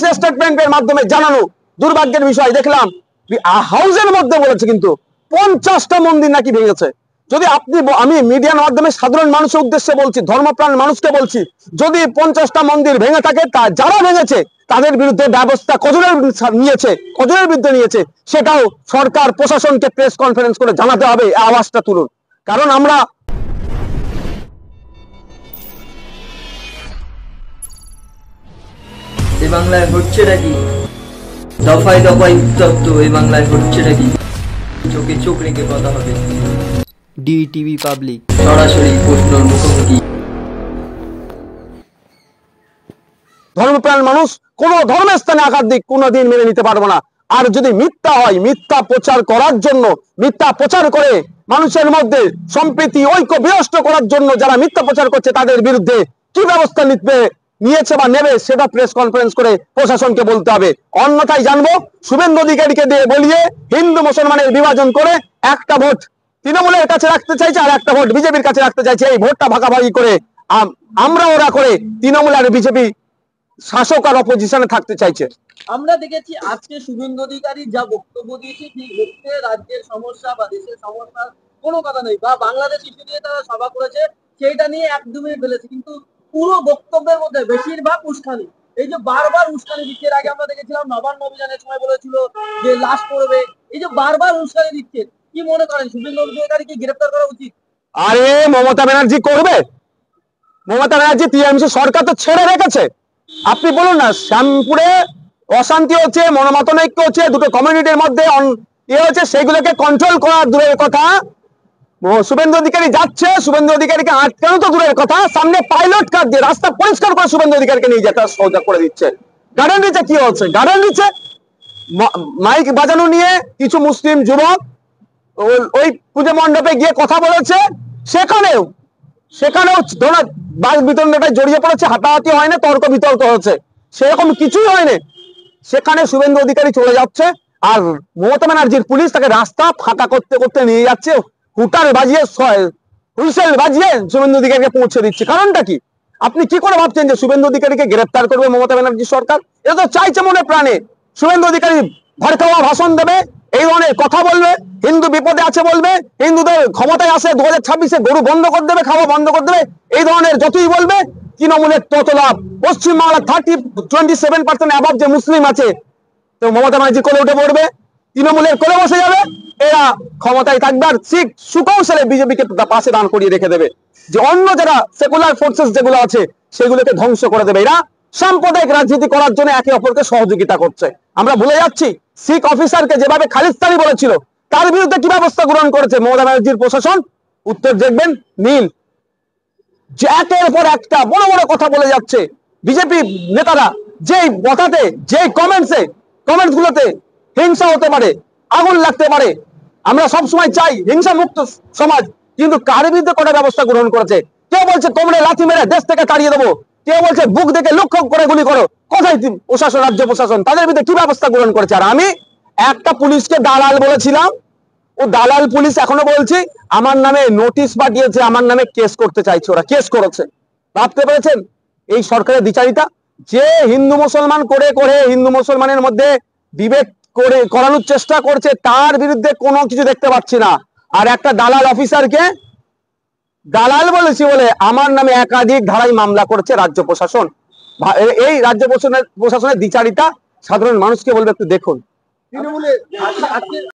Press স্টেটমেন্টের মাধ্যমে জানানো। দুর্ভাগ্যের বিষয় দেখলাম হাউসের মধ্যে বলেছে কিন্তু 50টা মন্দির নাকি ভেঙেছে। যদি আমি মিডিয়ার মাধ্যমে সাধারণ মানুষের উদ্দেশ্যে বলছি, ধর্মপ্রাণ মানুষকে বলছি, যদি 50টা মন্দির ভেঙে থাকে, তা যারা ভেঙেছে তাদের বিরুদ্ধে ব্যবস্থা কজনের বিরুদ্ধে নিয়েছে সেটাও সরকার প্রশাসনকে প্রেস কনফারেন্স করে জানাতে হবে। আওয়াজটা তুলুন, কারণ আমরা এই বাংলায় হচ্ছে নাকি দফায় দফায় উত্তপ্ত, এই বাংলায় হচ্ছে নাকি চোখে চোখ রেখে কথা হবে। ডিটিভি পাবলিক সরাসরি প্রশ্নের মুখোমুখি। ধর্মপ্রাণ মানুষ কোন ধর্মের স্থানে আঘাত দিক কোনোদিন মেনে নিতে পারবো না। আর যদি মিথ্যা হয়, মিথ্যা প্রচার করার জন্য, মিথ্যা প্রচার করে মানুষের মধ্যে সম্প্রীতি ঐক্য বিনষ্ট করার জন্য যারা মিথ্যা প্রচার করছে তাদের বিরুদ্ধে কি ব্যবস্থা নিয়েছে বা নেবে সেটা প্রেস কনফারেন্স করে প্রশাসনকে বলতে হবে। অন্যথায় জানবো শুভেন্দু অধিকারীকে দিয়ে বলিয়ে হিন্দু মুসলমানের বিভাজন করে একটা ভোট তৃণমূলের কাছে রাখতে চাইছে আর একটা ভোট বিজেপির কাছে রাখতে চাইছে। এই ভোটটা ভাগাভাগি করে ওরা করে তৃণমূল আর বিজেপি শাসক আর অপোজিশনে থাকতে চাইছে। আমরা দেখেছি আজকে শুভেন্দু অধিকারী যা বক্তব্য দিয়েছে, ঠিক হচ্ছে রাজ্যের সমস্যা বা দেশের সমস্যার কোনো কথা নেই, বা বাংলাদেশ ইস্যু নিয়ে তারা সভা করেছে সেইটা নিয়ে একদমই ফেলেছে, কিন্তু পুরো বক্তব্যের মধ্যে বেশিরভাগ উস্কানি। এই যে বারবার উস্কানি দিচ্ছে, এর আগে আমরা দেখেছিলাম নবান্ন অভিযানের সময় বলেছিল যে লাশ পড়বে, এই যে বারবার উস্কানি দিচ্ছে, কি মনে করেন শুভেন্দু অধিকারীকে গ্রেফতার করা উচিত? আরে মমতা ব্যানার্জি করবে? মমতা ব্যানার্জি টিএমসি সরকার তো ছেড়ে রেখেছে। আপনি বলুন না, শ্যামপুরে অশান্তি হচ্ছে, মনোমাতনৈক্য হচ্ছে, দুটো কমিউনিটির মধ্যে হচ্ছে, সেগুলোকে কন্ট্রোল করার দূরের কথা শুভেন্দু অধিকারী যাচ্ছে, শুভেন্দু অধিকারীকে আটকানো তো দূরের কথা, সামনে পাইলট কার দিয়ে রাস্তা পরিষ্কার করে শুভেন্দু অধিকারীকে নিয়ে যেতে সহজ করে দিচ্ছে। গার্ডেন নিচে কি হচ্ছে? গার্ডেন নিচে মাইক বাজানো নিয়ে কিছু মুসলিম যুবক ওই পুজো মণ্ডপে গিয়ে কথা বলেছে, সেখানেও বাঘ বিতরণটায় জড়িয়ে পড়েছে, হাতাহাতি হয় না, তর্ক বিতর্ক হচ্ছে, সেরকম কিছুই হয়নি। সেখানে শুভেন্দু অধিকারী চলে যাচ্ছে আর মমতা ব্যানার্জির পুলিশ তাকে রাস্তা ফাঁকা করতে করতে নিয়ে যাচ্ছে, হুইসেল বাজিয়ে শুভেন্দু অধিকারীকে পৌঁছে দিচ্ছে। কারণটা কি? আপনি কি করে ভাবছেন যে শুভেন্দু অধিকারীকে গ্রেপ্তার করবে মমতা ব্যানার্জি সরকার? এটা তো চাইছে মনে প্রাণে শুভেন্দু অধিকারী ভড়কাওয়া ভাষণ দেবে, এই ধরনের কথা বলবে, হিন্দু বিপদে আছে বলবে, হিন্দুদের ক্ষমতায় আসে 2026-এ গরু বন্ধ করে দেবে, খাওয়া বন্ধ করে দেবে, এই ধরনের যতই বলবে তৃণমূলের তত লাভ। পশ্চিমবাংলা 27% অ্যাবভ যে মুসলিম আছে, তো মমতা ব্যানার্জি কোলে উঠে পড়বে, তৃণমূলের কোলে বসে যাবে, এরা ক্ষমতায় থাকবে আর ঠিক সুকৌশলে বিজেপিকে পাশে দান করিয়ে রেখে দেবে, যে অন্য যারা সেকুলার ফোর্সেস যেগুলো আছে সেগুলোকে ধ্বংস করে দেবে। এরা সাম্প্রদায়িক রাজনীতি করার জন্য একে অপরকে সহযোগিতা করছে। আমরা ভুলে যাচ্ছি শিখ অফিসারকে যেভাবে খালিস্তানি বলেছিল, তার বিরুদ্ধে কি ব্যবস্থা গ্রহণ করেছে মমতা ব্যানার্জির প্রশাসন? উত্তর দেখবেন নীল। যে একের পর একটা বড় বড় কথা বলে যাচ্ছে বিজেপি নেতারা, যেই কথাতে যেই কমেন্টস গুলোতে হিংসা হতে পারে, আগুন লাগতে পারে। আমরা সব সময় চাই হিংসা মুক্ত সমাজ, কিন্তু কার বিরুদ্ধে কটা ব্যবস্থা গ্রহণ করেছে? কেউ বলছে তোমরা লাথি মেরে দেশ থেকে তাড়িয়ে দেবো, কেউ বলছে বুক দেখে লক্ষ্য করে গুলি করো। কোথায় প্রশাসন, রাজ্য প্রশাসন তাদের বিরুদ্ধে কি ব্যবস্থা গ্রহণ করেছে? আর আমি একটা পুলিশকে দালাল বলেছিলাম, ও দালাল পুলিশ এখনো বলছি আমার নামে নোটিশ পাঠিয়েছে, আমার নামে কেস করতে চাইছে, ওরা কেস করেছে। ভাবতে পেরেছেন এই সরকারের দ্বিচারিতা? যে হিন্দু মুসলমান করে করে হিন্দু মুসলমানের মধ্যে বিভেদ করানোর চেষ্টা করছে, তার বিরুদ্ধে কোনো কিছু দেখতে পাচ্ছি না। আর একটা দালাল অফিসারকে দালাল বলেছি বলে আমার নামে একাধিক ধারায় মামলা করেছে রাজ্য প্রশাসন। এই রাজ্য প্রশাসনের দ্বিচারিতা সাধারণ মানুষকে বলবে একটু দেখুন। তৃণমূলে